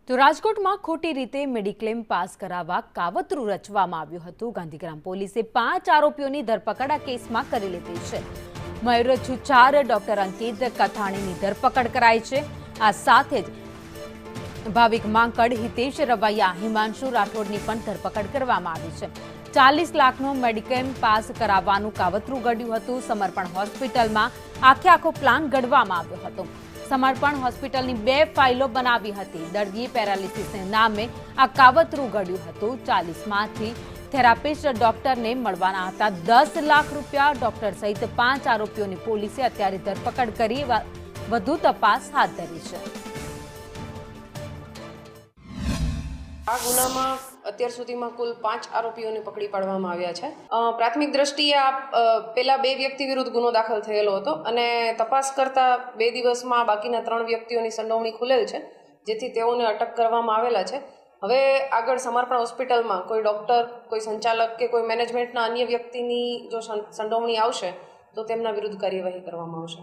તો રાજકોટમાં ખોટી રીતે મેડિક્લેમ પાસ કરાવવા કાવતરું રચવામાં આવ્યું હતું। ગાંધીગ્રામ પોલીસે 5 આરોપીઓની ધરપકડ આ કેસમાં કરી લીધી છે। મયુર છુચાર, ડોક્ટર અંકિત કથાણીની ધરપકડ કરાઈ છે। આ સાથે જ ભાવિક માંકડ, હિતેશ રવૈયા, હિમાંશુ રાઠોડની પણ ધરપકડ કરવામાં આવી છે। 40 લાખનો મેડિક્લેમ પાસ કરાવવાનું કાવતરું ઘડ્યું હતું। સમર્પણ હોસ્પિટલમાં આખો પ્લાન ઘડવામાં આવ્યો હતો। સમર્પણ હોસ્પિટલની 2 ફાઇલો બનાવી હતી। દર્દીએ પેરાલિસિસને નામે આ કાવતરું ઘડ્યું હતું। 40માંથી થેરાપિસ્ટ ડોક્ટરને મળવાના હતા 10 લાખ રૂપિયા। ડોક્ટર સહિત 5 આરોપીઓની પોલીસે અત્યારે ધરપકડ કરી વધુ તપાસ હાથ ધરી છે। આ ગુનામાં અત્યાર સુધીમાં કુલ 5 આરોપીઓને પકડી પાડવામાં આવ્યા છે। પ્રાથમિક દ્રષ્ટિએ પેલા 2 વ્યક્તિ વિરુદ્ધ ગુનો દાખલ થયેલો હતો અને તપાસ કરતા 2 દિવસમાં બાકીના 3 વ્યક્તિઓની સંડોવણી ખુલેલ છે, જેથી તેઓને અટક કરવામાં આવેલા છે। હવે આગળ સમર્પણ હોસ્પિટલમાં કોઈ ડૉક્ટર, કોઈ સંચાલક કે કોઈ મેનેજમેન્ટના અન્ય વ્યક્તિની જો સંડોવણી આવશે તો તેમના વિરુદ્ધ કાર્યવાહી કરવામાં આવશે।